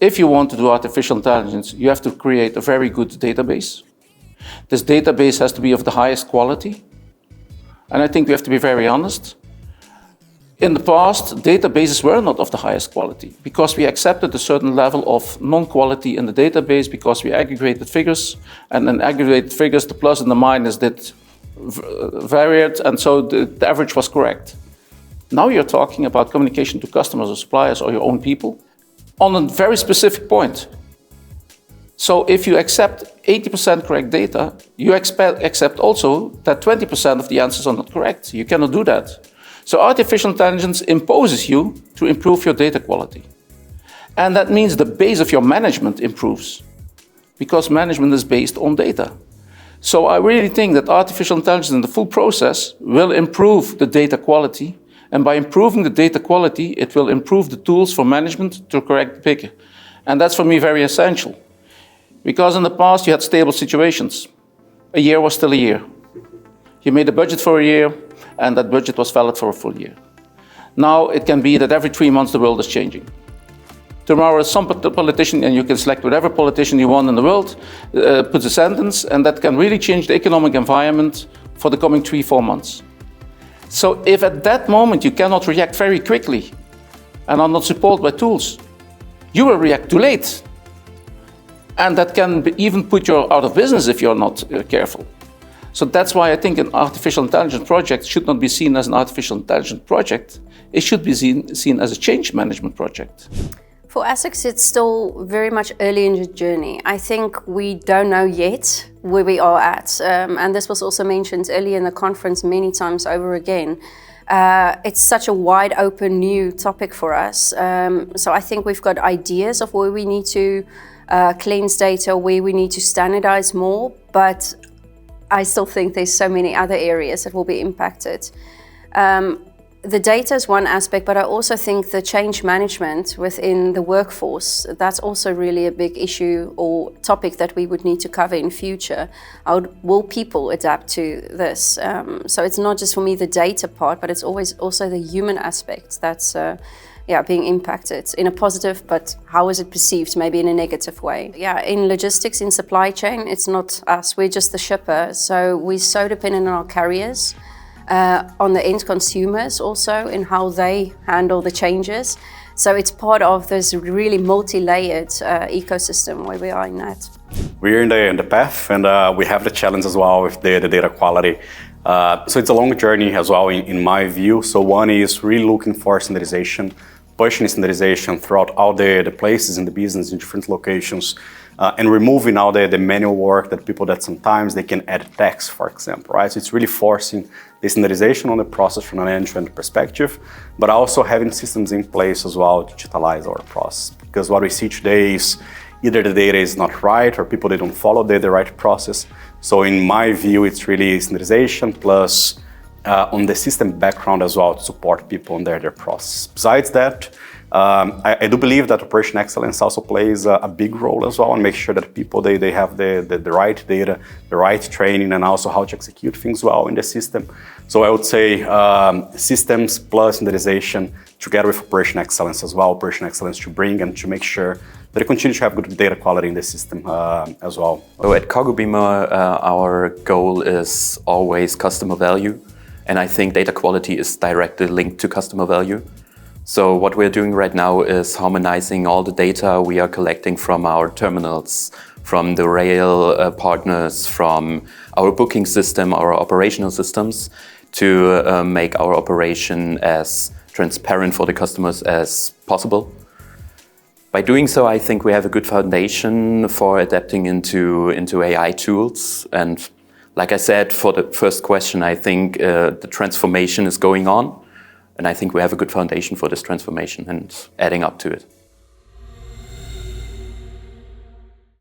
if you want to do artificial intelligence, you have to create a very good database. This database has to be of the highest quality. And I think we have to be very honest. In the past, databases were not of the highest quality because we accepted a certain level of non-quality in the database because we aggregated figures, and in aggregated figures, the plus and the minus did varied, and so the average was correct. Now you're talking about communication to customers or suppliers or your own people on a very specific point. So if you accept 80% correct data, you accept also that 20% of the answers are not correct. You cannot do that. So artificial intelligence imposes you to improve your data quality. And that means the base of your management improves because management is based on data. So I really think that artificial intelligence in the full process will improve the data quality. And by improving the data quality, it will improve the tools for management to correct the picture. And that's for me very essential. Because in the past you had stable situations. A year was still a year. You made a budget for a year, and that budget was valid for a full year. Now it can be that every 3 months the world is changing. Tomorrow some politician, and you can select whatever politician you want in the world, puts a sentence, and that can really change the economic environment for the coming 3-4 months. So if at that moment you cannot react very quickly and are not supported by tools, you will react too late. And that can even put you out of business if you're not careful. So that's why I think an artificial intelligence project should not be seen as an artificial intelligence project. It should be seen as a change management project. For ASICS, it's still very much early in the journey. I think we don't know yet where we are at. And this was also mentioned earlier in the conference many times over again. It's such a wide open new topic for us. So I think we've got ideas of where we need to cleanse data, where we need to standardize more, but I still think there's so many other areas that will be impacted. The data is one aspect, but I also think the change management within the workforce, that's also really a big issue or topic that we would need to cover in future. How will people adapt to this? So it's not just for me the data part, but it's always also the human aspect that's being impacted in a positive, but how is it perceived, maybe in a negative way? Yeah, in logistics, in supply chain, it's not us, we're just the shipper. So we're so dependent on our carriers, on the end consumers also, in how they handle the changes. So it's part of this really multi-layered ecosystem where we are in that. We're in the path, and we have the challenge as well with the data quality. So it's a long journey as well in my view. So one is really looking for standardization, pushing standardization throughout all the places in the business in different locations, and removing all the manual work that people that sometimes they can add text, for example, right? So it's really forcing the standardization on the process from an end-to-end perspective, but also having systems in place as well to digitalize our process. Because what we see today is either the data is not right or people, they don't follow the right process. So in my view, it's really standardization plus on the system background as well to support people on their process. Besides that, I do believe that operation excellence also plays a big role as well, and make sure that people they have the right data, the right training, and also how to execute things well in the system. So I would say systems plus standardization together with operation excellence as well. Operation excellence to bring and to make sure that they continue to have good data quality in the system as well. So at Cargobeamer, our goal is always customer value. And I think data quality is directly linked to customer value. So what we're doing right now is harmonizing all the data we are collecting from our terminals, from the rail partners, from our booking system, our operational systems, to make our operation as transparent for the customers as possible. By doing so, I think we have a good foundation for adapting into AI tools. And like I said, for the first question, I think the transformation is going on. And I think we have a good foundation for this transformation and adding up to it.